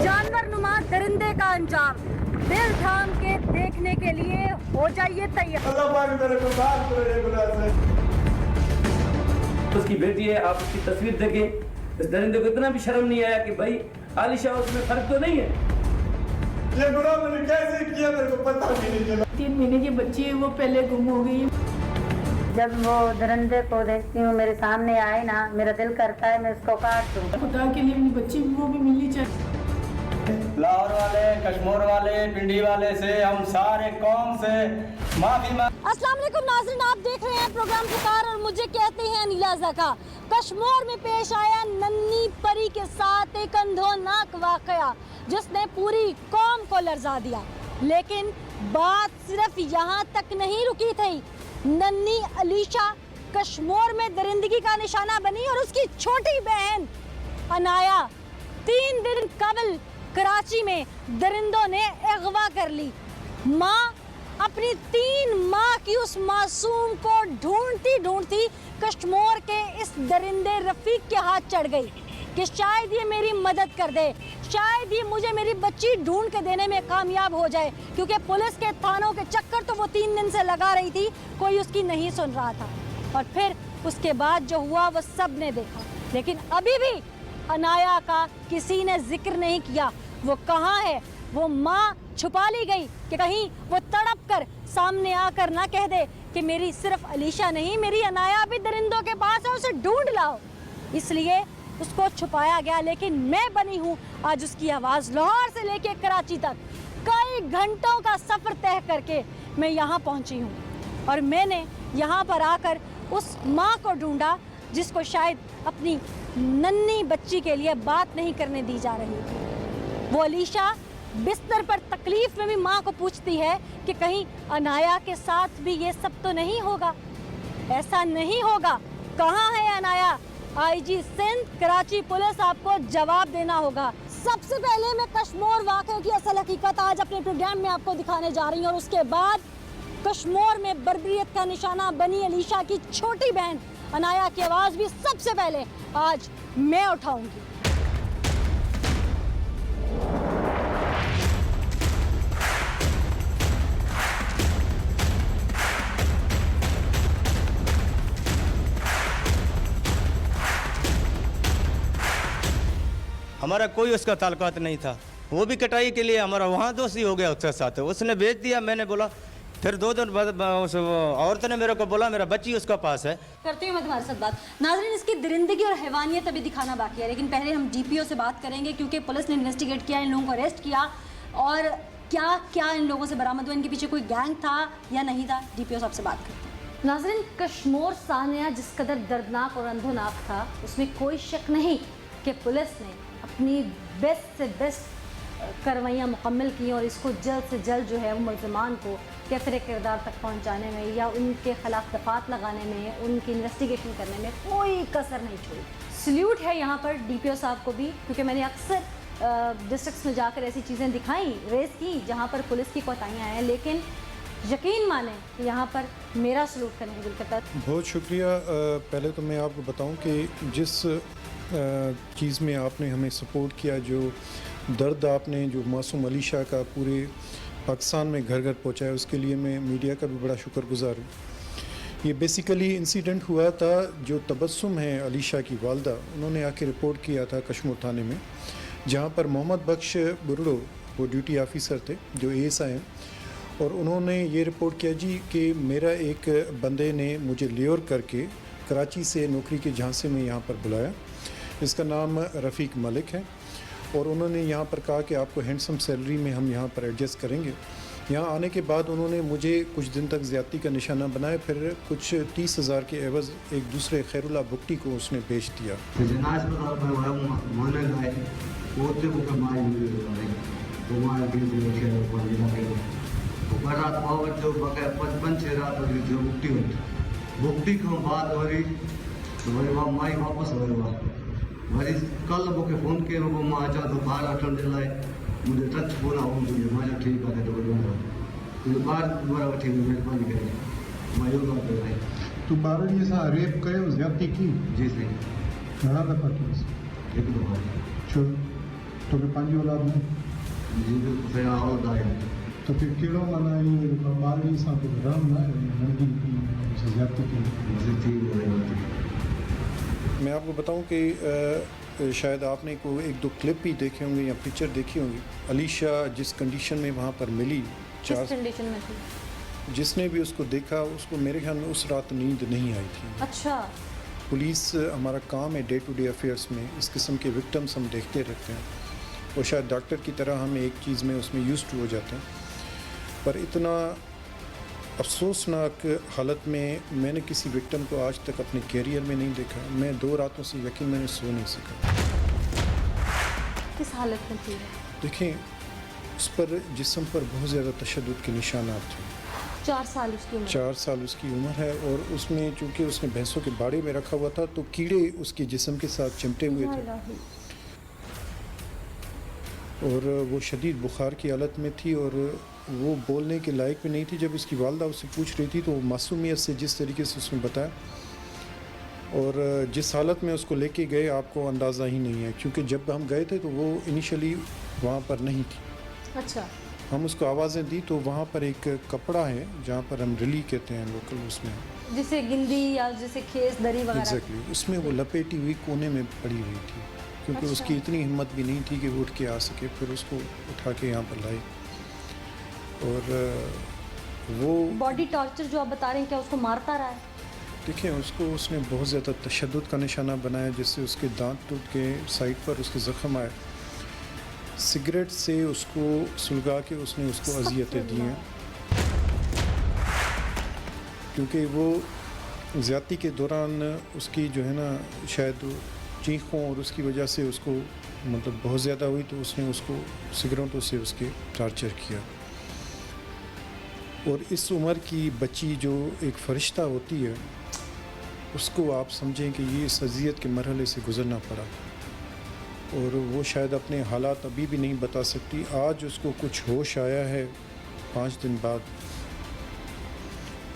जानवर नुमा दरिंदे का अंजाम दिल थाम के देखने के लिए हो जाइए तैयार। उसकी बेटी है, आप उसकी तस्वीर देखें। इस दरिंदे को इतना भी शर्म नहीं आया कि भाई आलिशा उसमें फर्क तो नहीं है। ये गुनाह मैंने कैसे किया मेरे को पता भी नहीं चला। 3 महीने की बच्ची है, वो पहले गुम हो गई। जब वो दरिंदे को देखती हूँ मेरे सामने आए ना, मेरा दिल करता है मैं उसको काट दूँ। खुदा के लिए अपनी बच्ची वो भी मिलनी चाहिए। लाहौर वाले, कश्मीर वाले, पिंडी वाले से हम सारे कौम से माफी मांग। अस्सलाम वालेकुम नाज़रीन, आप देख रहे हैं प्रोग्राम पुकार और मुझे कहते हैं अनीला ज़का। कश्मीर में पेश आया नन्ही परी के साथ एक अंधोनाक वाकया जिसने पूरी कौम को लर्जा दिया। लेकिन बात सिर्फ यहाँ तक नहीं रुकी थी। नन्ही अलीशा कश्मीर में दरिंदगी का निशाना बनी और उसकी छोटी बहन अनाया 3 दिन कबल कराची में दरिंदों ने अगवा कर ली। माँ अपनी 3 माह की उस मासूम को ढूंढती ढूंढती कश्मीर के इस दरिंदे रफीक के हाथ चढ़ गई कि शायद ये मेरी मदद कर दे, शायद ये मुझे मेरी बच्ची ढूंढ के देने में कामयाब हो जाए, क्योंकि पुलिस के थानों के चक्कर तो वो 3 दिन से लगा रही थी, कोई उसकी नहीं सुन रहा था। और फिर उसके बाद जो हुआ वो सब ने देखा। लेकिन अभी भी अनाया का किसी ने जिक्र नहीं किया। वो कहाँ है? वो माँ छुपा ली गई कि कहीं वो तड़प कर सामने आकर ना कह दे कि मेरी सिर्फ अलीशा नहीं, मेरी अनाया भी दरिंदों के पास है, उसे ढूंढ लाओ। इसलिए उसको छुपाया गया। लेकिन मैं बनी हूँ आज उसकी आवाज़। लाहौर से लेके कराची तक कई घंटों का सफ़र तय करके मैं यहाँ पहुँची हूँ और मैंने यहाँ पर आकर उस माँ को ढूंढा जिसको शायद अपनी नन्ही बच्ची के लिए बात नहीं करने दी जा रही थी। वो अलीशा बिस्तर पर तकलीफ में भी माँ को पूछती है कि कहीं अनाया के साथ भी ये सब तो नहीं होगा, ऐसा नहीं होगा। कहाँ है अनाया? आईजी सिंध, कराची पुलिस आपको जवाब देना होगा। सबसे पहले मैं कश्मीर वाक़े की असल हकीकत आज अपने प्रोग्राम में आपको दिखाने जा रही हूँ और उसके बाद कश्मीर में बर्बरियत का निशाना बनी अलीशा की छोटी बहन अनाया की आवाज़ भी सबसे पहले आज मैं उठाऊंगी। हमारा कोई उसका ताल्लुकात नहीं था। वो भी कटाई के लिए हमारा वहाँ दोस्ती हो गया उसके साथ, उसने बेच दिया। मैंने बोला, फिर 2 दिन बाद उस औरत ने मेरे को बोला मेरा बच्ची उसका पास है। करती हूँ मैं तुम्हारे साथ बात। नाज़रीन, इसकी दरिंदगी और हैवानियत अभी दिखाना बाकी है, लेकिन पहले हम डीपीओ से बात करेंगे क्योंकि पुलिस ने इन्वेस्टिगेट किया, इन लोगों को अरेस्ट किया और क्या क्या इन लोगों से बरामद हुआ, इनके पीछे कोई गैंग था या नहीं था। डीपीओ साहब से बात करते हैं। नाज़रीन, कश्मीर सानिया जिस कदर दर्दनाक और अंधोनाक था उसमें कोई शक नहीं कि पुलिस ने अपनी बेस्ट से बेस्ट कार्रवाइयाँ मुकम्मल की और इसको जल्द से जल्द जो है वो मुल्ज़िमान को कैफरे किरदार तक पहुँचाने में या उनके ख़िलाफ़ दफ़ात लगाने में, उनकी इन्वेस्टिगेशन करने में कोई कसर नहीं छोड़ी। सल्यूट है यहाँ पर डीपीओ साहब को भी, क्योंकि मैंने अक्सर डिस्ट्रिक्ट्स में जाकर ऐसी चीज़ें दिखाई, रेस की जहाँ पर पुलिस की कोताहियाँ हैं, लेकिन यकीन माने कि यहाँ पर मेरा सल्यूट करने को दिल करता है। बहुत शुक्रिया। पहले तो मैं आपको बताऊँ कि जिस चीज़ में आपने हमें सपोर्ट किया, जो दर्द आपने जो मासूम अलीशा का पूरे पाकिस्तान में घर घर पहुँचाया, उसके लिए मैं मीडिया का भी बड़ा शुक्रगुजार हूँ। ये बेसिकली इंसिडेंट हुआ था, जो तबस्सुम है अलीशा की वालदा, उन्होंने आके रिपोर्ट किया था कश्मीर थाने में, जहाँ पर मोहम्मद बख्श बुरड़ो वो ड्यूटी ऑफिसर थे जो ASI हैं, और उन्होंने ये रिपोर्ट किया जी कि मेरा एक बंदे ने मुझे लेयर करके कराची से नौकरी के झांसे में यहाँ पर बुलाया, इसका नाम रफ़ीक मलिक है, और उन्होंने यहाँ पर कहा कि आपको हैंडसम सैलरी में हम यहाँ पर एडजस्ट करेंगे। यहाँ आने के बाद उन्होंने मुझे कुछ दिन तक ज़्यादती का निशाना बनाया, फिर कुछ 30,000 के एवज़ एक दूसरे खैरुल्ला भुट्टी को उसने बेच दिया। वरी कल मूंखे फ़ोन कयो मां अचां थो ॿार वठण जे लाइ, मुंहिंजो टच फ़ोन आहे मां चयो ठीकु आहे त वॾो ॿार दुबारा वठी महिरबानी करे मां इहो कमु कयो आहे। तूं ॿारनि जे सां रेप कयो, ज़्यादती की? जी साईं। घणा दफ़ा कयोसि? 1 दफ़ा। छो? तो फिर 5 औलाद में जी फिर और आए तो फिर कहिड़ो माना ये ॿारनि सां कुझु रहम न आहे नंढी की ज़्यादती की मुझे थी वो मैं आपको बताऊं कि शायद आपने को एक दो क्लिप भी देखे होंगे या पिक्चर देखी होंगी। अलीशा जिस कंडीशन में वहाँ पर मिली, किस कंडीशन में थी? जिसने भी उसको देखा उसको मेरे ख्याल में उस रात नींद नहीं आई थी। अच्छा। पुलिस हमारा काम है डे टू डे अफेयर्स में इस किस्म के विक्टिम्स हम देखते रहते हैं और शायद डॉक्टर की तरह हम एक चीज़ में उसमें यूज्ड टू हो जाते हैं, पर इतना अफसोसनाक हालत में मैंने किसी विक्टिम को आज तक अपने कैरियर में नहीं देखा। मैं 2 रातों से यकीन मैंने सो नहीं सका। किस हालत में थी? देखें, उस पर जिस्म पर बहुत ज़्यादा तशद्दुद के निशानात थे। 4 साल उसकी उम्र। 4 साल उसकी उम्र है और उसमें चूँकि उसने भैंसों के बाड़े में रखा हुआ था तो कीड़े उसके जिस्म के साथ चिमटे हुए थे और वो शदीद बुखार की हालत में थी और वो बोलने के लायक भी नहीं थी। जब उसकी वालदा उससे पूछ रही थी तो वो मासूमियत से जिस तरीके से उसने बताया और जिस हालत में उसको लेके गए आपको अंदाज़ा ही नहीं है, क्योंकि जब हम गए थे तो वो इनिशियली वहाँ पर नहीं थी। अच्छा। हम उसको आवाज़ें दी तो वहाँ पर एक कपड़ा है जहाँ पर हम रिली कहते हैं लोकल, उसमें जिसे गिंदी या जिसे खेस दरी वगैरह। एग्जैक्टली उसमें वो लपेटी हुई कोने में पड़ी हुई थी, क्योंकि अच्छा। उसकी इतनी हिम्मत भी नहीं थी कि वो उठ के आ सके। फिर उसको उठा के यहाँ पर लाए और वो बॉडी टॉर्चर जो आप बता रहे हैं, क्या उसको मारता रहा है? देखिए, उसको उसने बहुत ज़्यादा तशद्दुद का निशाना बनाया, जिससे उसके दांत टूट के साइड पर उसके ज़ख्म आए। सिगरेट से उसको सुलगा के उसने उसको अजियतें दी हैं, क्योंकि वो ज़्यादती के दौरान उसकी जो है ना शायद चीखों और उसकी वजह से उसको मतलब बहुत ज़्यादा हुई तो उसने उसको सिगरेटों से उसके टार्चर किया। और इस उम्र की बच्ची जो एक फ़रिश्ता होती है उसको आप समझें कि ये इस अज़ियत के मरहले से गुज़रना पड़ा और वो शायद अपने हालात अभी भी नहीं बता सकती। आज उसको कुछ होश आया है 5 दिन बाद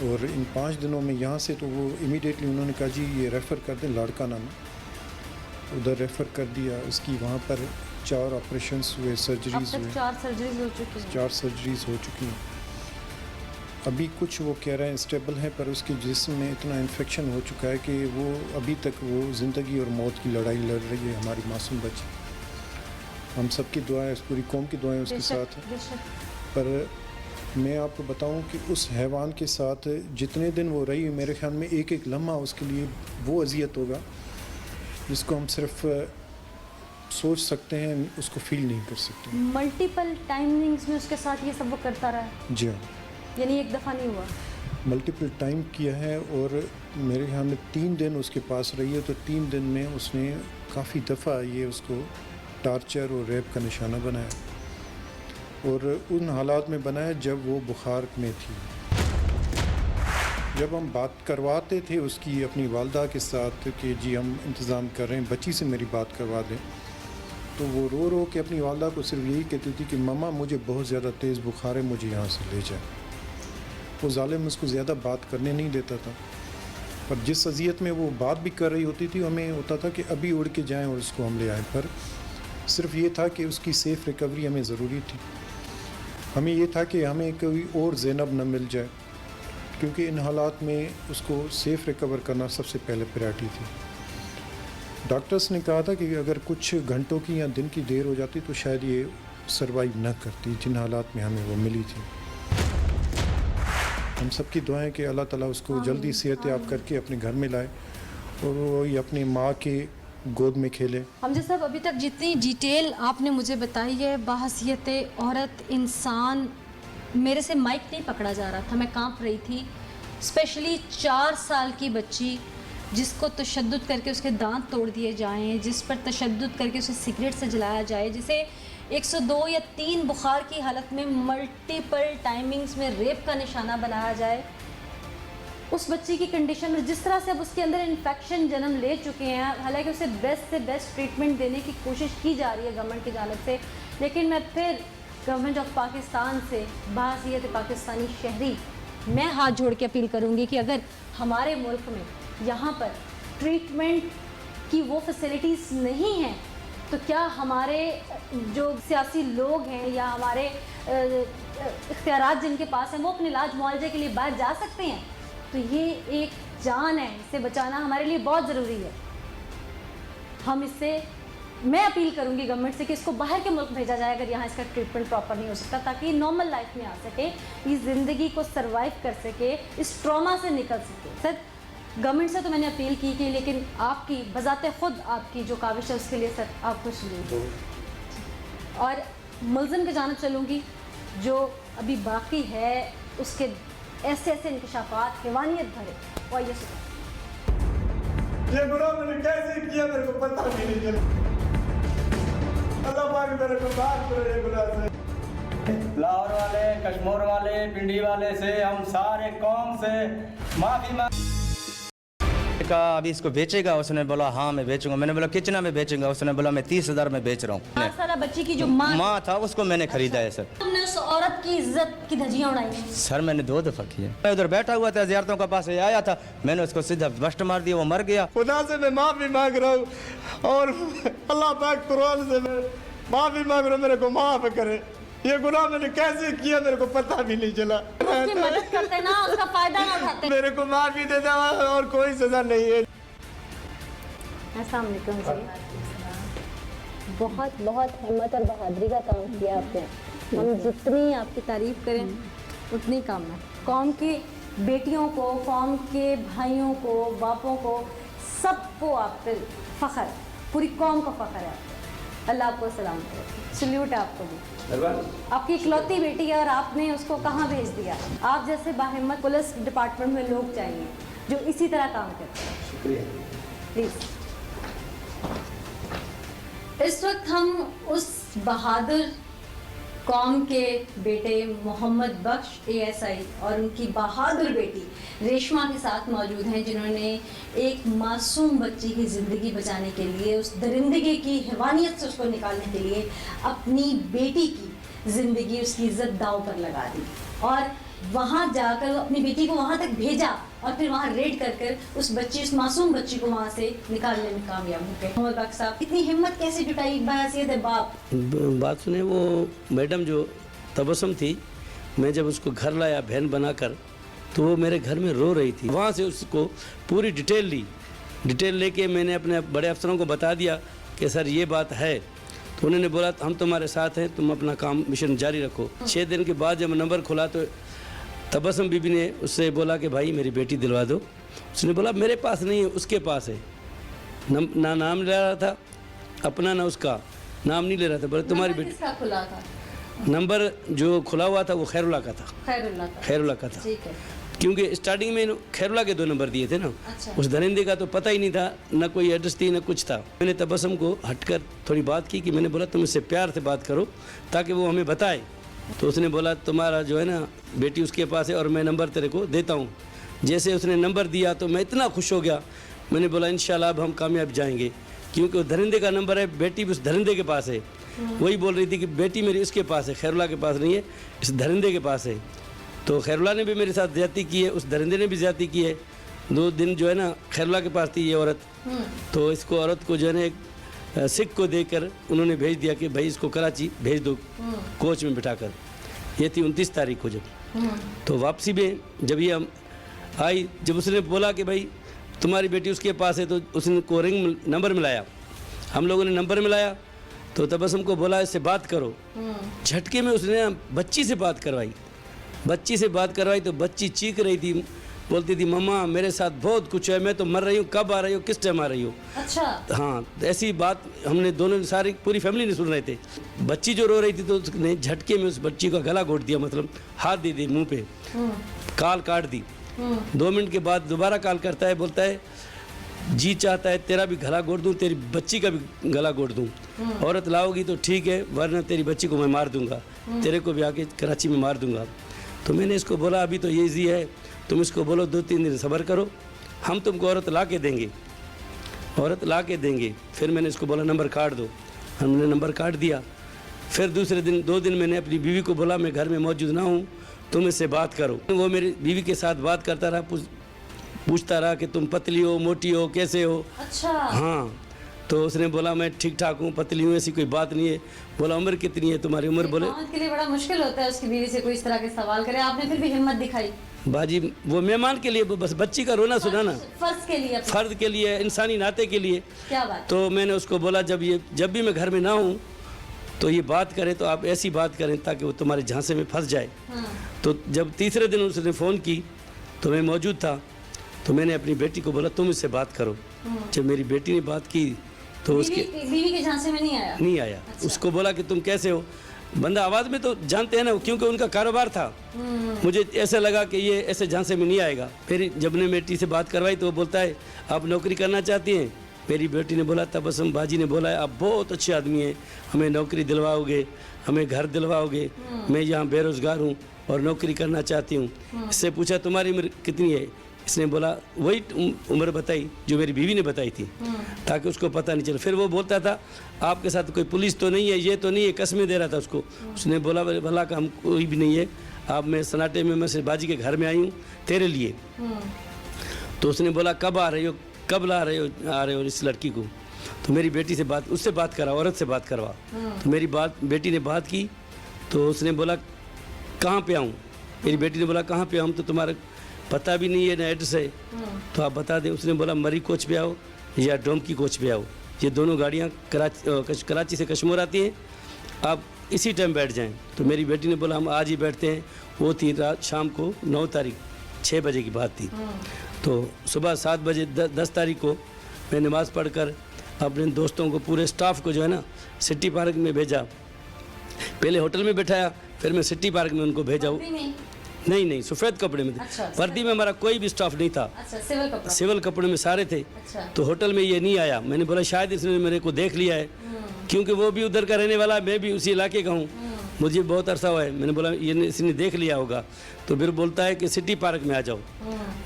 और इन 5 दिनों में यहाँ से तो वो इमीडिएटली उन्होंने कहा जी ये रेफ़र कर दें लाड़काना में, उधर रेफ़र कर दिया। इसकी वहाँ पर 4 ऑपरेशंस हुए, सर्जरीज हुए। 4 सर्जरीज हो चुकी हैं। 4 सर्जरीज हो चुकी हैं। अभी कुछ वो कह रहे हैं स्टेबल है, पर उसके जिस्म में इतना इन्फेक्शन हो चुका है कि वो अभी तक वो ज़िंदगी और मौत की लड़ाई लड़ रही है। हमारी मासूम बच्ची, हम सब की दुआएं, इस पूरी कौम की दुआएं उसके साथ हैं। पर मैं आपको बताऊं कि उस हैवान के साथ जितने दिन वो रही, मेरे ख्याल में एक एक लम्हा उसके लिए वो अजियत होगा जिसको हम सिर्फ सोच सकते हैं, उसको फील नहीं कर सकते। मल्टीपल टाइमिंग्स में उसके साथ ये सब वो करता रहा है? जी हाँ, यानी एक दफ़ा नहीं हुआ? मल्टीपल टाइम किया है और मेरे ख्याल में 3 दिन उसके पास रही है, तो 3 दिन में उसने काफ़ी दफ़ा ये उसको टार्चर और रेप का निशाना बनाया और उन हालात में बनाया जब वो बुखार में थी। जब हम बात करवाते थे उसकी अपनी वालदा के साथ कि जी हम इंतज़ाम कर रहे हैं, बच्ची से मेरी बात करवा दें, तो वो रो रो के अपनी वालदा को सिर्फ यही कहती थी कि मम्मा मुझे बहुत ज़्यादा तेज़ बुखार है, मुझे यहाँ से ले जाए। वो ज़ालिम उसको ज़्यादा बात करने नहीं देता था, पर जिस अजियत में वो बात भी कर रही होती थी हमें होता था कि अभी उड़ के जाएं और उसको हम ले आएँ। पर सिर्फ ये था कि उसकी सेफ़ रिकवरी हमें ज़रूरी थी। हमें ये था कि हमें कोई और ज़ैनब न मिल जाए, क्योंकि इन हालात में उसको सेफ़ रिकवर करना सबसे पहले प्रायोरिटी थी। डॉक्टर्स ने कहा था कि अगर कुछ घंटों की या दिन की देर हो जाती तो शायद ये सर्वाइव न करती, जिन हालात में हमें वो मिली थी। हम सब की दुआएं कि अल्लाह ताला उसको जल्दी सेहत याब करके अपने घर में लाए और वो ये अपनी माँ के गोद में खेले। हमजा साहब, अभी तक जितनी डिटेल आपने मुझे बताई है, बाहसियत औरत इंसान, मेरे से माइक नहीं पकड़ा जा रहा था, मैं कांप रही थी। स्पेशली 4 साल की बच्ची जिसको तशद्दुद करके उसके दांत तोड़ दिए जाएं, जिस पर तशद्दुद करके उसे सिगरेट से जलाया जाए, जिसे 102 या 3 बुखार की हालत में मल्टीपल टाइमिंग्स में रेप का निशाना बनाया जाए। उस बच्ची की कंडीशन में जिस तरह से अब उसके अंदर इन्फेक्शन जन्म ले चुके हैं, हालांकि उसे बेस्ट से बेस्ट ट्रीटमेंट देने की कोशिश की जा रही है गवर्नमेंट की जानिब से, लेकिन मैं फिर गवर्नमेंट ऑफ पाकिस्तान से, बाहसियत पाकिस्तानी शहरी, मैं हाथ जोड़ के अपील करूँगी कि अगर हमारे मुल्क में यहाँ पर ट्रीटमेंट की वो फैसिलिटीज़ नहीं हैं तो क्या हमारे जो सियासी लोग हैं या हमारे इख्तियारात जिनके पास हैं वो अपने इलाज मुआवजे के लिए बाहर जा सकते हैं? तो ये एक जान है, इसे बचाना हमारे लिए बहुत ज़रूरी है। हम इससे मैं अपील करूंगी गवर्नमेंट से कि इसको बाहर के मुल्क भेजा जाए अगर यहाँ इसका ट्रीटमेंट प्रॉपर नहीं हो सकता, ताकि नॉर्मल लाइफ में आ सके, इस ज़िंदगी को सरवाइव कर सके, इस ट्रॉमा से निकल सके। सर गवर्नमेंट से तो मैंने अपील की लेकिन आपकी बजाते खुद आपकी जो काविश है उसके लिए सर आपको सल्यूट। और मुलजिम की जानब चलूँगी जो अभी बाकी है, उसके ऐसे इंकशाफात हैवानियत भरे, और ये सुना ये गुनाह मैंने कैसे किया मेरे को पता भी नहीं चला। अल्लाह पाक मेरे को माफ करे ये गुनाह से। लाहौर वाले, कश्मीर वाले, पिंडी वाले से, हम सारे कौम से माफ़ी मांग। कहा अभी इसको बेचेगा? उसने बोला हाँ मैं बेचूंगा। मैंने बोला कितना में बेचूंगा? उसने बोला मैं 30,000 में बेच रहा हूँ। सारा बच्ची की जो माँ था उसको मैंने खरीदा है सर। तुमने उस औरत की इज्जत की धज्जियां उड़ाई? सर मैंने 2 दफ़ा किया। मैं उधर बैठा हुआ था, ज़ियारतों का पास आया था, मैंने उसको सीधा बस्ट मार दिया, वो मर गया। खुदा से मैं माफी मांग रहा हूँ और अल्लाह पाक कुरान से मैं माफी मांग रहा हूँ, मेरे को माफ करे। ये गुनाह मैंने कैसे किया मेरे को पता भी नहीं चला। उसकी मदद करते ना, उसका फायदा ना उठाते। मेरे को माफी दे दे और कोई सजा नहीं है। अस्सलाम वालेकुम जी। बहुत बहुत हिम्मत और बहादुरी का काम किया आपने। हम जितनी आपकी तारीफ़ करें उतनी कम है। कौम की बेटियों को, कौम के भाइयों को, बापों को, सबको आप पे फ़ख्र है, पूरी कौम को फ़ख्र है। अल्लाह आपको सलाम करे, सल्यूट है आपको भी। आपकी इकलौती बेटी है और आपने उसको कहाँ भेज दिया। आप जैसे बाहिम्मत पुलिस डिपार्टमेंट में लोग चाहिए जो इसी तरह काम करते हैं। शुक्रिया। प्लीज़ इस वक्त हम उस बहादुर कौम के बेटे मोहम्मद बख्श ASI और उनकी बहादुर बेटी रेशमा के साथ मौजूद हैं, जिन्होंने एक मासूम बच्ची की ज़िंदगी बचाने के लिए, उस दरिंदगी की हैवानियत से उसको निकालने के लिए अपनी बेटी की ज़िंदगी, उसकी इज़्ज़त दांव पर लगा दी और वहाँ जाकर अपनी बेटी को वहाँ तक भेजा और फिर वहाँ रेड कर उस मासूम बच्ची को वहाँ से निकालने में कामयाब हो गए। मोहम्मद बख्श साहब, इतनी हिम्मत कैसे जुटाई बहैसियत बाप? बात सुने, वो मैडम जो तबस्सुम थी, मैं जब उसको घर लाया बहन बनाकर, तो वो मेरे घर में रो रही थी। वहाँ से उसको पूरी डिटेल ली। डिटेल लेके मैंने अपने बड़े अफसरों को बता दिया कि सर ये बात है। तो उन्होंने बोला हम तुम्हारे साथ हैं, तुम अपना काम मिशन जारी रखो। 6 दिन के बाद जब नंबर खुला तो तबस्सुम बीबी ने उससे बोला कि भाई मेरी बेटी दिलवा दो। उसने बोला मेरे पास नहीं है, उसके पास है। ना नाम ले रहा था अपना, ना उसका नाम नहीं ले रहा था। बोले तुम्हारी बेटी। किसका खुला था? नंबर जो खुला हुआ था वो खैरुल्लाह का था। खैरुल्लाह का था। ठीक है। क्योंकि स्टार्टिंग में खैरुल्लाह के 2 नंबर दिए थे ना। अच्छा। उस दरिंदे का तो पता ही नहीं था, ना कोई एड्रेस थी, ना कुछ था। मैंने तबस्सुम को हटकर थोड़ी बात की कि मैंने बोला तुम इससे प्यार से बात करो ताकि वो हमें बताए। तो उसने बोला तुम्हारा जो है ना बेटी उसके पास है और मैं नंबर तेरे को देता हूँ। जैसे उसने नंबर दिया तो मैं इतना खुश हो गया। मैंने बोला इंशाल्लाह अब हम कामयाब जाएंगे, क्योंकि वो दरिंदे का नंबर है, बेटी भी उस दरिंदे के पास है। वही बोल रही थी कि बेटी मेरी उसके पास है, खैरुल्लाह के पास नहीं है, इस दरिंदे के पास है। तो खैरुल्लाह ने भी मेरे साथ ज़्यादती की है, उस दरिंदे ने भी ज़्यादती की है। 2 दिन जो है ना खैरुल्लाह के पास थी ये औरत, तो इसको औरत को जो है ना एक सिख को देकर उन्होंने भेज दिया कि भाई इसको कराची भेज दो कोच में बिठाकर। ये थी 29 तारीख को। जब तो वापसी में जब ये आई, जब उसने बोला कि भाई तुम्हारी बेटी उसके पास है, तो उसने को रिंग नंबर मिलाया। हम लोगों ने नंबर मिलाया तो तबस्सुम को बोला इससे बात करो। झटके में उसने बच्ची से बात करवाई। बच्ची से बात करवाई तो बच्ची चीख रही थी, बोलती थी मम्मा मेरे साथ बहुत कुछ है, मैं तो मर रही हूँ, कब आ रही हो, किस टाइम आ रही हो। अच्छा। हाँ, ऐसी बात हमने दोनों सारी पूरी फैमिली ने सुन रहे थे। बच्ची जो रो रही थी तो उसने झटके में उस बच्ची का गला घोट दिया, मतलब हाथ दे दिए मुंह पे, काल काट दी। 2 मिनट के बाद दोबारा कॉल करता है, बोलता है जी चाहता है तेरा भी गला घोट दूँ, तेरी बच्ची का भी गला घोट दूँ। औरत लाओगी तो ठीक है, वरना तेरी बच्ची को मैं मार दूंगा, तेरे को भी आके कराची में मार दूंगा। तो मैंने इसको बोला अभी तो ये ईजी है, तुम इसको बोलो 2-3 दिन सब्र करो, हम तुमको औरत ला के देंगे, औरत ला के देंगे। फिर मैंने इसको बोला नंबर काट दो, हमने नंबर काट दिया। फिर दूसरे दिन 2 दिन मैंने अपनी बीवी को बोला मैं घर में मौजूद ना हूँ, तुम इससे बात करो। वो मेरी बीवी के साथ बात करता रहा, पूछता रहा कि तुम पतली हो, मोटी हो, कैसे हो। अच्छा। हाँ, तो उसने बोला मैं ठीक ठाक हूँ, पतली हूँ, ऐसी कोई बात नहीं है। बोला उम्र कितनी है तुम्हारी? उम्र बोले औरत के लिए बड़ा मुश्किल होता है उसकी बीवी से कोई इस तरह के सवाल करे, आपने फिर भी हिम्मत दिखाई। बाजी वो मेहमान के लिए, वो बस बच्ची का रोना सुना ना, फर्ज के लिए अपने। फर्द के लिए, इंसानी नाते के लिए। क्या बात। तो मैंने उसको बोला जब भी मैं घर में ना हूँ तो ये बात करें तो आप ऐसी बात करें ताकि वो तुम्हारे झांसे में फंस जाए। तो जब तीसरे दिन उसने फ़ोन की तो मैं मौजूद था, तो मैंने अपनी बेटी को बोला तुम इससे बात करो। जब मेरी बेटी ने बात की तो उसके बीवी के झांसे में नहीं आया। अच्छा। उसको बोला कि तुम कैसे हो? बंदा आवाज़ में तो जानते हैं ना, क्योंकि उनका कारोबार था। मुझे ऐसा लगा कि ये ऐसे झांसे में नहीं आएगा। फिर जब ने बेटी से बात करवाई तो वो बोलता है आप नौकरी करना चाहती हैं? मेरी बेटी ने बोला, तबस्सुम बाजी ने बोला है आप बहुत अच्छे आदमी हैं, हमें नौकरी दिलवाओगे, हमें घर दिलवाओगे, मैं यहाँ बेरोज़गार हूँ और नौकरी करना चाहती हूँ। इससे पूछा तुम्हारी उम्र कितनी है? इसने बोला वही उम्र बताई जो मेरी बीवी ने बताई थी, ताकि उसको पता नहीं चले। फिर वो बोलता था आपके साथ कोई पुलिस तो नहीं है, ये तो नहीं है, कसमें दे रहा था उसको। उसने बोला भला का हम कोई भी नहीं है, आप मैं सन्नाटे में मैं बाजी के घर में आई हूँ तेरे लिए। तो उसने बोला कब आ रही हो, कब आ रहे हो इस लड़की को? तो मेरी बेटी से बात, उससे बात करा, औरत से बात करवा। तो मेरी बेटी ने बात की तो उसने बोला कहाँ पे आऊँ? मेरी बेटी ने बोला कहाँ पे आऊँ? तो तुम्हारा पता भी नहीं है ना एड्रेस है, तो आप बता दें। उसने बोला मरी कोच पे आओ या डोमकी कोच पे आओ, ये दोनों गाड़ियाँ कराची से कश्मीर आती हैं, आप इसी टाइम बैठ जाएं। तो मेरी बेटी ने बोला हम आज ही बैठते हैं। वो थी रात शाम को 9 तारीख 6 बजे की बात थी। तो सुबह 7 बजे 10 तारीख को मैं नमाज़ पढ़कर अपने दोस्तों को, पूरे स्टाफ को जो है ना सिटी पार्क में भेजा। पहले होटल में बैठाया, फिर मैं सिटी पार्क में उनको भेजा। नहीं सफ़ेद कपड़े में थे। अच्छा, वर्दी में हमारा कोई भी स्टाफ नहीं था। अच्छा, सिविल कपड़े में सारे थे। अच्छा। तो होटल में ये नहीं आया। मैंने बोला शायद इसने मेरे को देख लिया है, क्योंकि वो भी उधर का रहने वाला है, मैं भी उसी इलाके का हूँ, मुझे बहुत अरसा हुआ है। मैंने बोला ये इसने देख लिया होगा। तो फिर बोलता है कि सिटी पार्क में आ जाओ।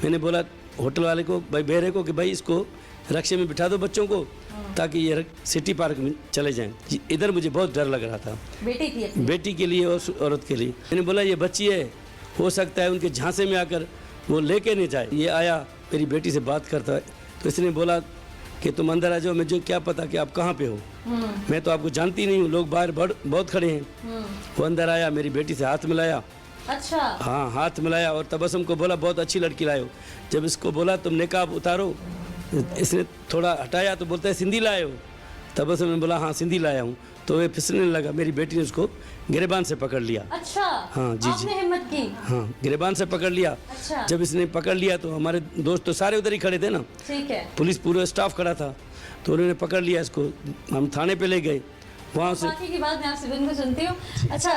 मैंने बोला होटल वाले को, भाई बेरे को, कि भाई इसको रक्शे में बिठा दो बच्चों को, ताकि ये सिटी पार्क में चले जाएं। इधर मुझे बहुत डर लग रहा था, बेटी के लिए और औरत के लिए। मैंने बोला ये बच्ची है, हो सकता है उनके झांसे में आकर वो लेके नहीं जाए। ये आया, मेरी बेटी से बात करता है, तो इसने बोला कि तुम अंदर आ जाओ, मुझे क्या पता कि आप कहाँ पे हो, मैं तो आपको जानती नहीं हूँ, लोग बाहर बहुत खड़े हैं। वो अंदर आया, मेरी बेटी से हाथ मिलाया। अच्छा। हाँ, हाथ मिलाया और तबस्सुम को बोला बहुत अच्छी लड़की लाए हो। जब इसको बोला तुम निकाब उतारो, इसने थोड़ा हटाया तो बोलता है सिंधी लाए हो। तबस्सुम ने बोला हाँ सिंधी लाया हूँ। तो ये फिसलने लगा, मेरी बेटी ने उसको गिरेबान से पकड़ लिया। अच्छा। हाँ जी आपने हिम्मत की? हाँ, गिरेबान से पकड़ लिया। अच्छा। जब इसने पकड़ लिया तो हमारे दोस्त तो सारे उधर ही खड़े थे ना, ठीक है, पुलिस पूरा स्टाफ खड़ा था, तो उन्होंने पकड़ लिया इसको। हम थाने पे ले गए, वहाँ से बाकी की बात मैं आपसे बिल्कुल सुनती हूँ। अच्छा,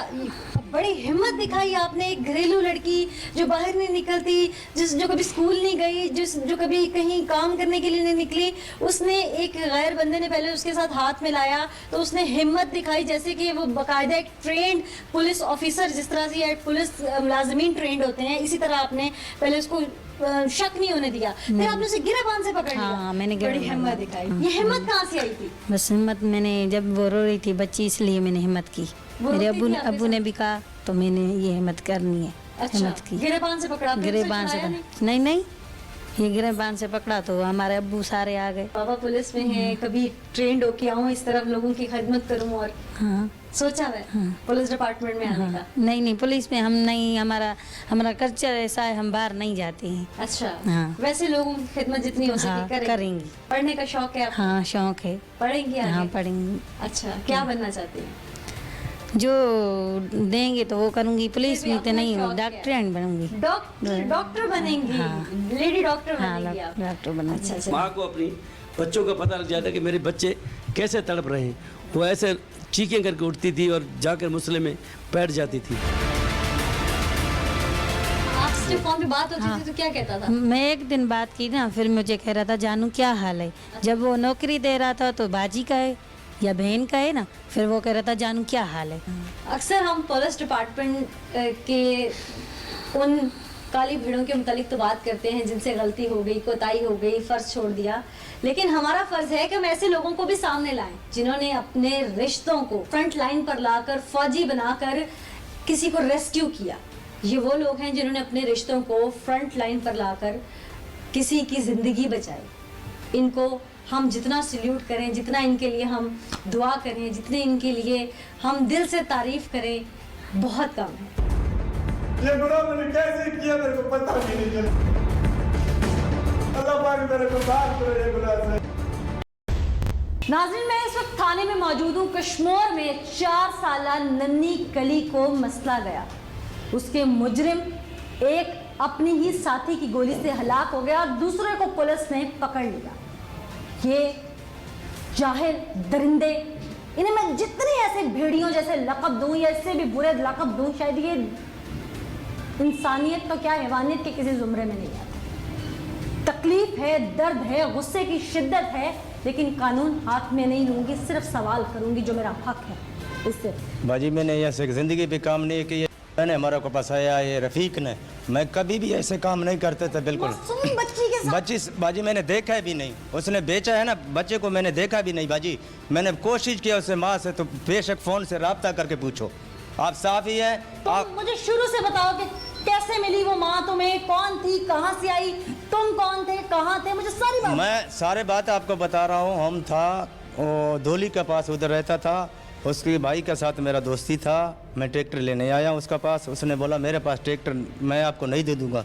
बड़ी हिम्मत दिखाई आपने, एक घरेलू लड़की जो बाहर नहीं निकलती, जो कभी स्कूल नहीं गई, जो कभी कहीं काम करने के लिए नहीं निकली, उसने एक गैर बंदे ने पहले उसके साथ हाथ मिलाया तो उसने हिम्मत दिखाई, जैसे कि वो बाकायदा एक ट्रेंड पुलिस ऑफिसर, जिस तरह से पुलिस मुलाजमीन ट्रेंड होते हैं, इसी तरह आपने पहले उसको शक नहीं होने दिया, फिर आपने उसे गिरेबान से पकड़ लिया। हाँ, मैंने बड़ी हिम्मत दिखाई। ये हिम्मत कहाँ से आई थी? बस हिम्मत मैंने, जब वो रो रही थी बच्ची, इसलिए मैंने हिम्मत की। मेरे अब्बू ने भी कहा तो मैंने ये हिम्मत करनी है। अच्छा, हिम्मत की। गिरेबान से पकड़ा? गिरेबान से नहीं, ये गिरेबान से पकड़ा तो हमारे अब्बू सारे आ गए। बाबा पुलिस में है, कभी ट्रेंड होके आऊँ इस तरफ लोगों की खिदमत करूँ, और हाँ सोचा है पुलिस डिपार्टमेंट में आने का? नहीं, पुलिस में हम नहीं, हमारा कल्चर ऐसा है, हम बाहर नहीं जाते हैं। अच्छा। हाँ। वैसे लोगों की खिदमत जितनी हो सके करेंगी। पढ़ने का शौक है आपको? हाँ, शौक है। पढ़ेंगी आगे? हाँ, पढ़ेंगी। अच्छा, क्या बनना चाहती हैं? जो देंगे तो वो करूँगी, पुलिस में तो नहीं, डॉक्टर बनूंगी। डॉक्टर बनेंगी? लेडी डॉक्टर बनेंगी आप? डॉक्टर बनूंगी। अच्छा। माँ को अपनी बच्चों का पता लग जाता कि मेरे बच्चे कैसे तड़प रहे हैं, वो ऐसे चीखें करके उठती थी और जाकर मुसले में बैठ जाती थी। आपसे फोन पे बात होती थी तो क्या कहता था? मैं एक दिन बात की ना, फिर मुझे कह रहा था जानू क्या हाल है। जब वो नौकरी दे रहा था तो बाजी का है या बहन का है ना, फिर वो कह रहा था जानू क्या हाल है। अक्सर हम पुलिस डिपार्टमेंट के उन काली भीड़ों के मुतालिक तो बात करते हैं जिनसे गलती हो गई, कोताही हो गई, फर्ज छोड़ दिया, लेकिन हमारा फर्ज है कि हम ऐसे लोगों को भी सामने लाएं जिन्होंने अपने रिश्तों को फ्रंट लाइन पर लाकर, फौजी बनाकर किसी को रेस्क्यू किया। ये वो लोग हैं जिन्होंने अपने रिश्तों को फ्रंट लाइन पर लाकर किसी की जिंदगी बचाई। इनको हम जितना सल्यूट करें, जितना इनके लिए हम दुआ करें, जितने इनके लिए हम दिल से तारीफ करें, बहुत कम है। ये गुनाह मैंने कैसे किया मेरे को पता भी नहीं चला। अल्लाह पाक मेरे को माफ करे ये गुनाह से। नाज़रीन, मैं इस वक्त थाने में मौजूद हूँ। कश्मीर में 4 साला नन्ही कली को मसला गया। उसके मुजरिम एक अपनी ही साथी की गोली से हलाक हो गया और दूसरे को पुलिस ने पकड़ लिया। ये जाहिल दरिंदे, इन्हें मैं जितने ऐसे भेड़ियों जैसे लक़ब दूं या इससे भी बुरे लक़ब दूं, शायद ये इंसानियत तो क्या हैवानियत के किसी ज़ुमरे में नहीं आता। तकलीफ है, दर्द है, गुस्से की शिद्दत है, लेकिन कानून हाथ में नहीं लूंगी, सिर्फ सवाल करूंगी जो मेरा हक है इससे। बाजी मैंने ऐसे ज़िंदगी भी काम नहीं किया। मैंने हमारा को फंसाया ये रफ़ीक ने, मैं कभी भी ऐसे काम नहीं करते थे बिल्कुल। बच्ची के साथ बच्ची बाजी मैंने देखा भी नहीं, उसने बेचा है ना बच्चे को, मैंने देखा भी नहीं बाजी। मैंने कोशिश किया उससे माँ से, तो बेशक फ़ोन से रब्ता करके पूछो, आप साफ़ ही है। आप मुझे शुरू से बताओ कि कैसे मिली वो माँ तुम्हें, कौन थी, कहाँ से आई, तुम कौन थे, कहाँ थे, मुझे सारी बात। मैं सारे बात आपको बता रहा हूँ। हम था धोली के पास उधर रहता था, उसके भाई के साथ मेरा दोस्ती था। मैं ट्रैक्टर लेने आया उसका पास, उसने बोला मेरे पास ट्रैक्टर मैं आपको नहीं दे दूँगा।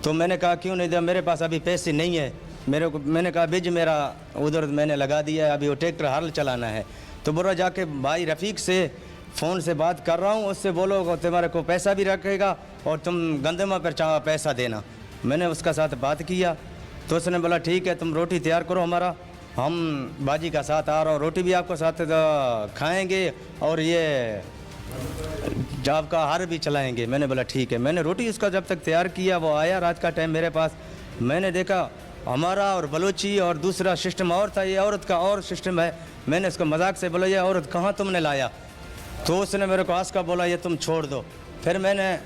तो मैंने कहा क्यों नहीं दिया, मेरे पास अभी पैसे नहीं है मेरे को। मैंने कहा बिज मेरा उधर मैंने लगा दिया है, अभी वो ट्रैक्टर हल चलाना है। तो बोला जाके भाई रफ़ीक से फ़ोन से बात कर रहा हूँ, उससे बोलो तुम्हारे को पैसा भी रखेगा और तुम गंदमा पर पैसा देना। मैंने उसका साथ बात किया तो उसने बोला ठीक है तुम रोटी तैयार करो हमारा, हम बाजी का साथ आ रहा हूँ, रोटी भी आपको साथ खाएंगे और ये जॉब का हार भी चलाएंगे। मैंने बोला ठीक है। मैंने रोटी उसका जब तक तैयार किया, वो आया रात का टाइम मेरे पास, मैंने देखा हमारा और बलोची और दूसरा सिस्टम और था, ये औरत का और सिस्टम है। मैंने उसको मजाक से बोला ये औरत कहाँ तुमने लाया, तो उसने मेरे को हंस का बोला ये तुम छोड़ दो। फिर मैंने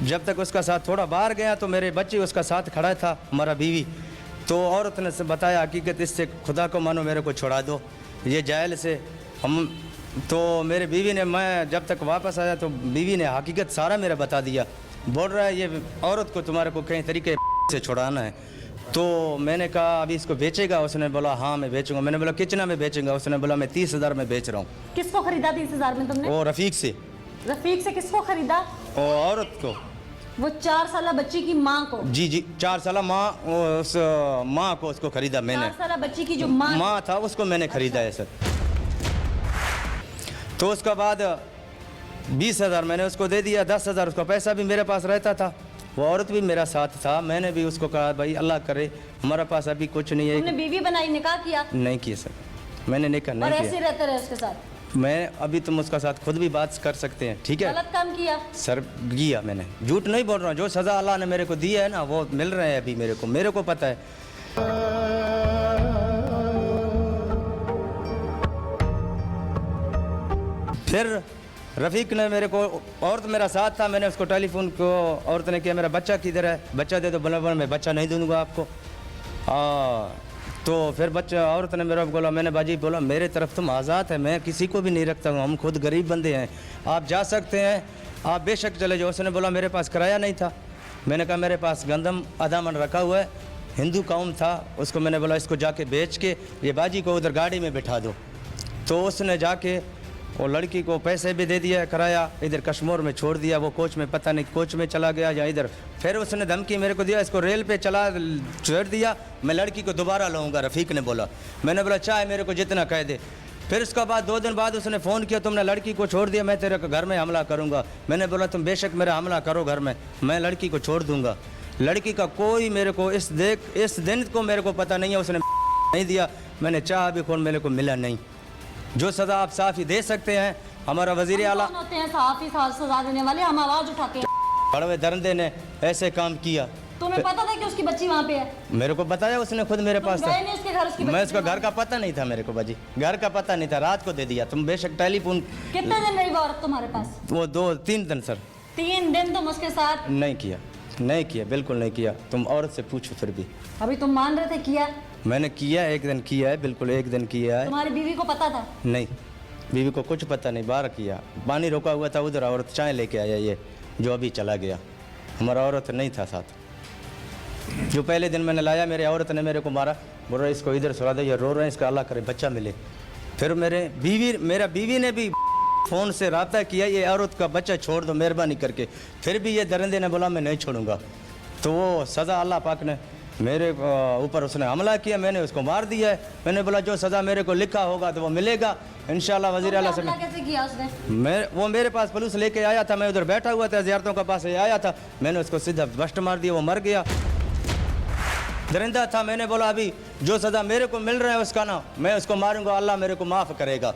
जब तक उसका साथ थोड़ा बाहर गया तो मेरे बच्चे उसका साथ खड़ा था, हमारा बीवी। तो औरत ने से बताया हकीकत इससे खुदा को मानो मेरे को छुड़ा दो ये जायल से हम। तो मेरे बीवी ने, मैं जब तक वापस आया तो बीवी ने हकीकत सारा मेरा बता दिया। बोल रहा है ये औरत को तुम्हारे को कई तरीके से छुड़ाना है। तो मैंने कहा अभी इसको बेचेगा, उसने बोला हाँ मैं बेचूंगा। मैंने बोला कितना में बेचूंगा, उसने बोला मैं 30,000 में बेच रहा हूँ। किसको खरीदा 30,000 में तुमने? वो रफ़ीक से। रफ़ीक से किसको खरीदा? वो औरत को, वो 4 साला बच्ची की माँ को। जी जी 4 साला माँ, उस माँ को उसको खरीदा मैंने। 4 साला बच्ची की जो माँ था उसको मैंने खरीदा है सर। तो उसके बाद 20,000 मैंने उसको दे दिया, 10,000 उसका पैसा भी मेरे पास रहता था। वो औरत भी मेरा साथ था। मैंने भी उसको कहा भाई अल्लाह करे हमारे पास अभी कुछ नहीं है। तुमने बीवी बनाई, निकाह किया? नहीं किया सर, मैंने निकाह नहीं किया। और ऐसे रहते रहे उसके साथ? मैं अभी तुम उसका साथ खुद भी बात कर सकते हैं, ठीक है। गलत काम किया सर, किया मैंने, झूठ नहीं बोल रहा हूँ। जो सज़ा अल्लाह ने मेरे को दी है ना वो मिल रहे हैं अभी मेरे को पता है। फिर रफ़ीक ने मेरे को, औरत मेरा साथ था, मैंने उसको टेलीफोन को औरत ने किया मेरा बच्चा किधर है, बच्चा दे दो। बोला मैं बच्चा नहीं दूंगा आपको। तो फिर बच्चा औरत ने मेरा बोला, मैंने बाजी बोला मेरे तरफ तुम आज़ाद है, मैं किसी को भी नहीं रखता हूँ, हम खुद गरीब बंदे हैं, आप जा सकते हैं, आप बेशक चले जाओ। उसने बोला मेरे पास किराया नहीं था। मैंने कहा मेरे पास गंदम आधा मन रखा हुआ है, हिंदू कौम था, उसको मैंने बोला इसको जाके बेच के ये बाजी को उधर गाड़ी में बिठा दो। तो उसने जाके वो लड़की को पैसे भी दे दिया किराया, इधर कश्मीर में छोड़ दिया। वो कोच में पता नहीं कोच में चला गया या इधर। फिर उसने धमकी मेरे को दिया इसको रेल पे चला छोड़ दिया, मैं लड़की को दोबारा लाऊंगा। रफ़ीक ने बोला, मैंने बोला चाहे मेरे को जितना कह दे। फिर उसके बाद 2 दिन बाद उसने फ़ोन किया तुमने लड़की को छोड़ दिया, मैं तेरे घर में हमला करूँगा। मैंने बोला तुम बेशक मेरा हमला करो घर में, मैं लड़की को छोड़ दूँगा। लड़की का कोई मेरे को इस दिन को मेरे को पता नहीं है, उसने नहीं दिया। मैंने चाह भी कौन मेरे को मिला नहीं। जो सज़ा आप साफ़ ही दे सकते हैं, हमारा वज़ीर आला होते हैं साफ़ ही सज़ा देने वाले, हम आवाज़ उठाते हैं। बड़वे दरंदे ने ऐसे काम किया। तुम्हें पता था कि उसकी बच्ची वहाँ पे है? मेरे को बताया उसने खुद मेरे पास था। उसके घर उसकी मैं उसका घर का पता नहीं था मेरे को बाजी, घर का पता नहीं था, रात को दे दिया। तुम बेशक टेलीफोन। कितने दिन रही वो औरत तुम्हारे पास? वो 2-3 दिन सर। 3 दिन तुम उसके साथ? नहीं किया, बिल्कुल नहीं किया। तुम औरत से पूछो फिर भी। अभी तुम मान रहे थे किया? मैंने किया, 1 दिन किया है, बिल्कुल 1 दिन किया है। तुम्हारी बीवी को पता था? नहीं, बीवी को कुछ पता नहीं। बाहर किया, पानी रोका हुआ था उधर, औरत चाय लेके आया ये जो अभी चला गया, हमारा औरत नहीं था साथ। जो पहले दिन मैंने लाया मेरे औरत ने मेरे को मारा, बोल रहा इसको इधर सुला दे, ये रो रहे हैं, इसका अल्लाह करे बच्चा मिले। फिर मेरा बीवी ने भी फ़ोन से रब्ता किया, ये औरत का बच्चा छोड़ दो मेहरबानी करके। फिर भी ये दरिंदे ने बोला मैं नहीं छोड़ूंगा। तो वो सज़ा अल्लाह पाक ने मेरे ऊपर उसने हमला किया, मैंने उसको मार दिया है। मैंने बोला जो सज़ा मेरे को लिखा होगा तो वो मिलेगा इंशाल्लाह। वज़ीर आला से कैसे किया उसने? वो मेरे पास पुलिस लेके आया था, मैं उधर बैठा हुआ था, ज़ियारतों का पास आया था, मैंने उसको सीधा बस्ट मार दिया, वो मर गया। दरिंदा था, मैंने बोला अभी जो सज़ा मेरे को मिल रहा है उसका ना मैं उसको मारूंगा, अल्लाह मेरे को माफ़ करेगा,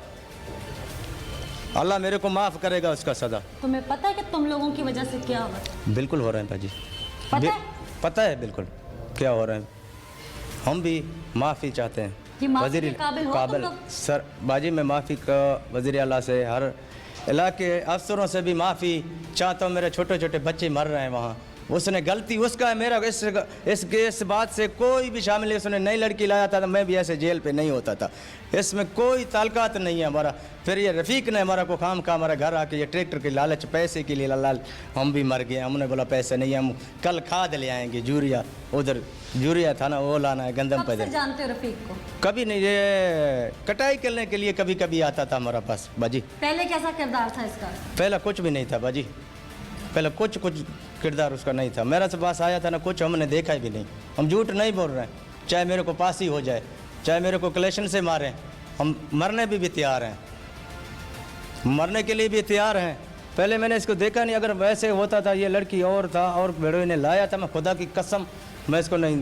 अल्लाह मेरे को माफ़ करेगा उसका सज़ा। तुम्हें पता है कि तुम लोगों की वजह से क्या हुआ? बिल्कुल हो रहे हैं भाजी, पता है? पता है बिल्कुल क्या हो रहे हैं। हम भी माफ़ी चाहते हैं। कि माफ़ी वज़ीर के काबिल हो तुम लोग? सर बाजी मैं माफ़ी का वज़ीर आला से, हर इलाके अफसरों से भी माफ़ी चाहता हूँ। मेरे छोटे छोटे बच्चे मर रहे हैं वहाँ, उसने गलती उसका है, मेरा इस बात से कोई भी शामिल है। उसने नई लड़की लाया था तो मैं भी ऐसे जेल पे नहीं होता था, इसमें कोई ताल्लुकात नहीं है हमारा। फिर ये रफ़ीक ने हमारा को खाम खा हमारा घर आके ये ट्रैक्टर के लालच पैसे के लिए लाल हम भी मर गए। हमने बोला पैसे नहीं है, हम कल खाद ले आएंगे, यूरिया उधर यूरिया था ना वो लाना है गंदम कब से जानते हो रफीक को? कभी नहीं, ये कटाई करने के लिए कभी कभी आता था हमारा पास बाजी। पहले कैसा किरदार था इसका? पहला कुछ भी नहीं था बाजी, पहले कुछ किरदार उसका नहीं था। मेरा से पास आया था ना कुछ हमने देखा भी नहीं। हम झूठ नहीं बोल रहे हैं, चाहे मेरे को पासी हो जाए, चाहे मेरे को कलेक्शन से मारें, हम मरने भी तैयार हैं, मरने के लिए भी तैयार हैं। पहले मैंने इसको देखा नहीं, अगर वैसे होता था ये लड़की और था और भेड़ों ने लाया था, मैं खुदा की कसम मैं इसको नहीं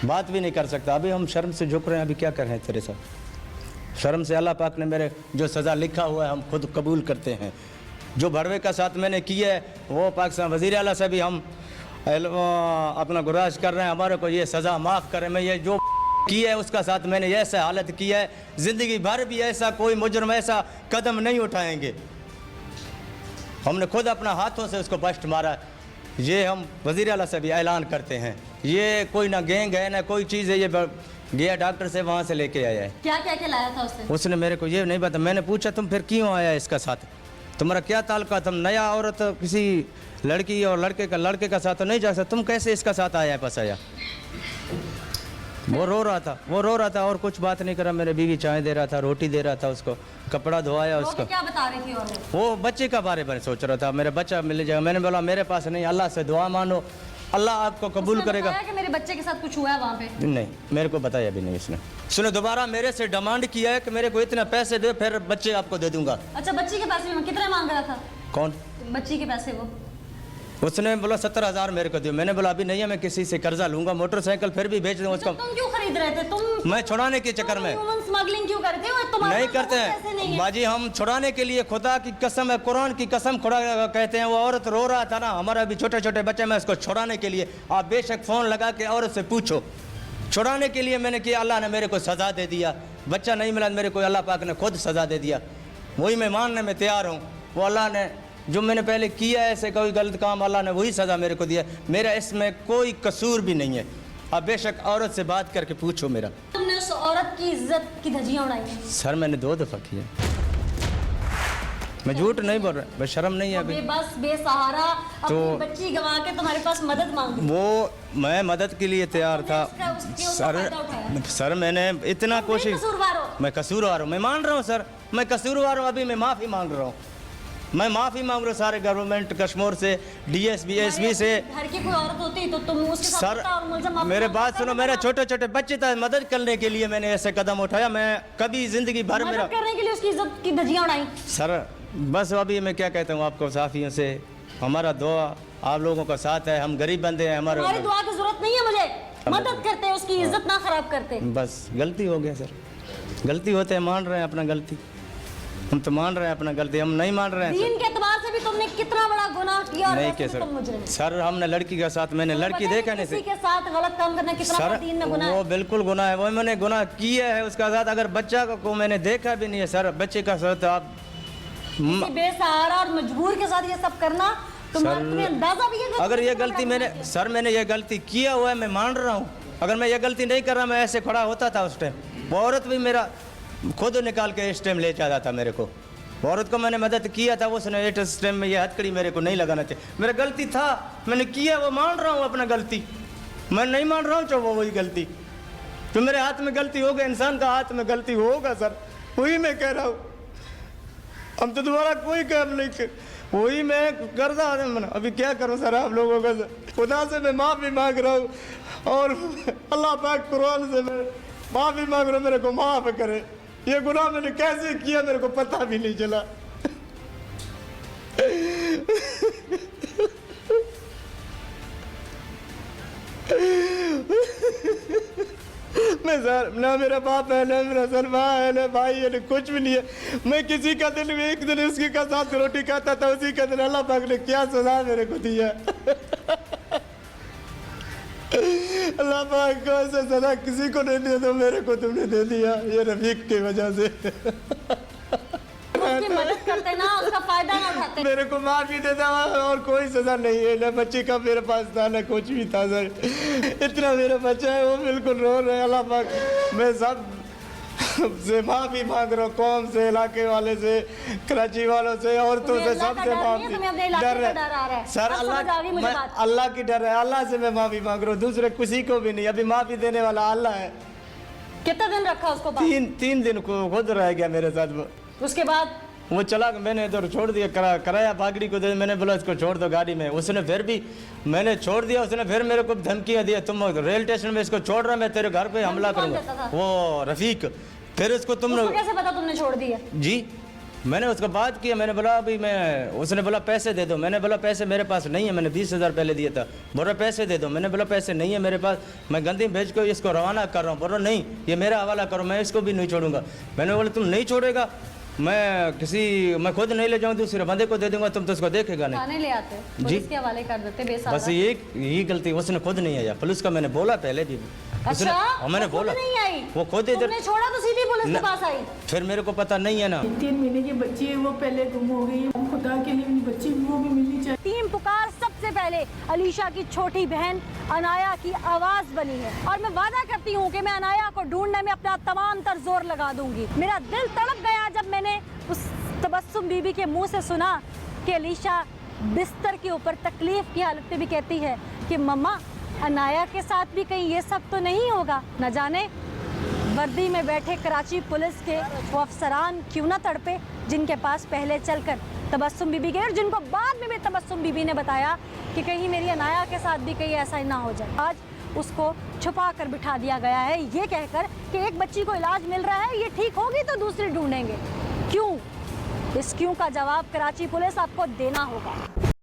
बात भी नहीं कर सकता। अभी हम शर्म से झुक रहे हैं, अभी क्या कर रहे हैं तेरे साथ। शर्म से अल्लाह पाक ने मेरे जो सज़ा लिखा हुआ है हम खुद कबूल करते हैं। जो भड़वे का साथ मैंने किया है वो पाकिस्तान वज़ीर आला से भी हम अपना गुजारिश कर रहे हैं, हमारे को ये सज़ा माफ़ करें। मैं ये जो किया है उसका साथ मैंने ऐसा हालत किया है, ज़िंदगी भर भी ऐसा कोई मुजरम ऐसा कदम नहीं उठाएंगे। हमने खुद अपना हाथों से उसको बस्ट मारा है, ये हम वज़ीर आला से भी ऐलान करते हैं। ये कोई ना गैंग है ना कोई चीज़ है, ये गया डॉक्टर से वहाँ से लेके आया है। क्या क्या क्या लाया था उसने मेरे को ये नहीं पता। मैंने पूछा तुम फिर क्यों आया इसका साथ, तुम्हारा क्या ताल्लुका, तुम नया औरत किसी लड़की और लड़के का साथ तो नहीं जा सकता, तुम कैसे इसका साथ आया बस आया। वो रो रहा था और कुछ बात नहीं करा। मेरे बीवी चाय दे रहा था, रोटी दे रहा था, उसको कपड़ा धोआया उसका। क्या बता रही थी वो बच्चे का बारे में सोच रहा था, मेरा बच्चा मिल जाएगा। मैंने बोला मेरे पास नहीं, अल्लाह से दुआ मानो, अल्लाह आपको कबूल करेगा। कि मेरे बच्चे के साथ कुछ हुआ है वहाँ पे? नहीं, मेरे को बताया भी नहीं उसने। उसने दोबारा मेरे से डिमांड किया है कि मेरे को इतने पैसे दे फिर बच्चे आपको दे दूंगा। अच्छा, बच्ची के पैसे कितने मांग रहा था? कौन? बच्ची के पैसे वो उसने बोला 70,000 मेरे को दियो। मैंने बोला अभी नहीं है, मैं किसी से कर्जा लूंगा, मोटरसाइकिल फिर भी बेच दूंगा उसका। तुम क्यों खरीद रहे थे? तुम मैं छुड़ाने के चक्कर में स्मगलिंग क्यों करते हो? नहीं करते हैं बाजी, हम छुड़ाने के लिए, खुदा की कसम है, कुरान की कसम खुदा कहते हैं। वो औरत रो रहा था ना, हमारा भी छोटे छोटे बच्चे, मैं उसको छुड़ाने के लिए, आप बेशक फ़ोन लगा के औरत से पूछो, छुड़ाने के लिए मैंने किया। अल्लाह ने मेरे को सज़ा दे दिया, बच्चा नहीं मिला मेरे को, अल्लाह पाक ने खुद सज़ा दे दिया। वही मैं मानने में तैयार हूँ, वो अल्लाह ने जो मैंने पहले किया है ऐसे कोई गलत काम, अल्लाह ने वही सज़ा मेरे को दिया। मेरा इसमें कोई कसूर भी नहीं है, आप बेशक औरत से बात करके पूछो मेरा। तुमने उस औरत की इज्जत की धज्जियां उड़ाई हैं? सर मैंने 2 दफ़ा किया, मैं झूठ नहीं बोल रहा, बस शर्म नहीं है अभी। बस बेसहारा तो अपनी बच्ची गंवा के तुम्हारे पास मदद मांगी, वो मैं मदद के लिए तैयार था। सर मैंने इतना कोशिश, मैं कसूरवार हूँ, मैं मान रहा हूँ सर, मैं कसूरवार हूँ। अभी मैं माफ़ी मांग रहा हूँ, मैं माफ़ी मांग रहा हूँ सारे गवर्नमेंट कश्मीर से, DSP SB से। घर की कोई औरत होती तो तुम उसके साथ सर और मुल्ज़म मेरे बात सुनो, मेरे छोटे छोटे बच्चे था, मदद करने के लिए मैंने ऐसे कदम उठाया। मैं कभी ज़िंदगी भर मेरा मदद करने के लिए उसकी इज्जत की धज्जियां उड़ाई। सर बस अभी मैं क्या कहता हूँ आपको साफियों से, हमारा दुआ आप लोगों का साथ है, हम गरीब बंदे हैं, हमारे दुआ की जरूरत नहीं है मुझे, मदद करते हैं, उसकी इज्जत ना खराब करते। बस गलती हो गया सर, गलती होते हैं, मान रहे हैं अपना गलती, हम तो मान रहे हैं अपना गलती, हम नहीं मान रहे हैं। दीन के एतबार से भी तुमने कितना बड़ा गुनाह किया। नहीं किया सर, हमने लड़की के साथ, मैंने लड़की देखा नहीं किसी के साथ गलत काम करना कितना बड़ा दीन में गुनाह है। वो बिल्कुल गुनाह है, वो मैंने गुनाह किया है उसका साथ। अगर बच्चा को मैंने देखा भी नहीं है सर, बच्चे का साथ आप बेसहारा और मजबूर के साथ ये सब करना, तुम्हें अंदाजा भी है? अगर ये गलती मैंने ये गलती किया हुआ है, मैं मान रहा हूँ। अगर मैं ये गलती नहीं कर रहा, मैं ऐसे खड़ा होता था उस टाइम, वो औरत भी मेरा खुद निकाल के इस टाइम ले जाता था मेरे को। औरत को मैंने मदद किया था, उसने इस टाइम में ये हथकड़ी मेरे को नहीं लगाना चाहिए, मेरा गलती था, मैंने किया, वो मान रहा हूँ अपना गलती। मैं नहीं मान रहा हूँ जो वो वही गलती, तो मेरे हाथ में गलती हो गई, इंसान का हाथ में गलती होगा सर, वही मैं कह रहा हूँ। हम तो दोबारा कोई काम नहीं कर, वही मैं करता हूँ। अभी क्या करूँ सर आप लोगों का, खुदा से मैं माफ़ी मांग रहा हूँ और अल्लाह पाक कुरान से मैं माफ़ी मांग रहा हूँ, मेरे को माफ़ करे। ये गुनाह मैंने कैसे किया मेरे को पता भी नहीं चला। मैं सर ना मेरा बाप है ना मेरा सर माँ है ना भाई है ना कुछ भी नहीं है। मैं किसी का दिन में एक दिन उसके का साथ रोटी खाता था, उसी का दिन अल्लाह पाक ने क्या सजा मेरे को दिया। अल्लाह पाक को ऐसा सजा किसी को नहीं दिया तो मेरे को तुमने दे दिया, ये रफीक की वजह से। उसकी मदद करते ना, उसका फायदा ना उठाते। मेरे को माफी दे दो और कोई सजा नहीं है, ना बच्चे का मेरे पास था ना कुछ भी था सर। इतना मेरा बच्चा है वो बिल्कुल रो रहे। अल्लाह पाक मैं सब से माफी मांग रहा हूँ, कौम से, इलाके वाले से, कराची वालों से, औरतों से, सबसे माफी डर है सर। अल्लाह की डर है, अल्लाह से मैं माफी मांग रहा हूँ, दूसरे किसी को भी नहीं। अभी माफी देने वाला अल्लाह है। कितना दिन रखा उसको? तीन दिन को खुद रह गया मेरे साथ वो। उसके बाद वो चला, मैंने इधर छोड़ दिया, कराया पागड़ी को दे, मैंने बोला इसको छोड़ दो गाड़ी में, उसने फिर भी मैंने छोड़ दिया, उसने फिर मेरे को धमकियाँ दिया, तुम रेल स्टेशन में इसको छोड़ रहा, मैं तेरे घर पे हमला करूँगा। वो रफीक, फिर इसको तुमने कैसे पता तुमने छोड़ दिया? जी मैंने उसको बात किया, मैंने बोला अभी मैं, उसने बोला पैसे दे दो, मैंने बोला पैसे मेरे पास नहीं है, मैंने 20,000 पहले दिया था। बोल रहा पैसे दे दो, मैंने बोला पैसे नहीं है मेरे पास, मैं गंदी भेज को इसको रवाना कर रहा हूँ। बोल रहा नहीं ये मेरा हवाला करो, मैं इसको भी नहीं छोड़ूंगा। मैंने बोला तुम नहीं छोड़ेगा, मैं खुद नहीं ले जाऊँ, दूसरे बंदे को दे दूंगा, तुम तो उसको देखेगा नहीं। थाने ले आते, पुलिस के हवाले कर देते बेसहारा। बस यही गलती, उसने खुद नहीं आया पुलिस का, मैंने बोला पहले भी। अच्छा, मैंने बोला नहीं आई, वो खुद इधर छोड़ा तो सीधी पुलिस के पास आई। फिर मेरे को पता नहीं है ना। 3 महीने की बच्ची है वो पहले गुम हो गई। खुदा के लिए बच्ची वो भी मिलनी चाहिए। टीम पुकार सबसे पहले अलीशा की छोटी बहन अनाया की आवाज बनी है और मैं वादा करती हूँ कि मैं अनाया को ढूंढने में अपना तमाम तर जोर लगा दूंगी। मेरा दिल तड़प गया जब मैंने उस तबस्सुम बीबी के मुंह से सुना कि अलीशा बिस्तर के ऊपर तकलीफ की हालत में भी कहती है कि मम्मा अनाया के साथ भी कहीं ये सब तो नहीं होगा। न जाने वर्दी में बैठे कराची पुलिस के वो अफसरान क्यों ना तड़पे जिनके पास पहले चलकर तबस्सुम बीबी गए और जिनको बाद में भी तबस्सुम बीबी ने बताया कि कहीं मेरी अनाया के साथ भी कहीं ऐसा ना हो जाए। आज उसको छुपा कर बिठा दिया गया है ये कहकर कि एक बच्ची को इलाज मिल रहा है, ये ठीक होगी तो दूसरी ढूंढेंगे। क्यों? इस क्यों का जवाब कराची पुलिस आपको देना होगा।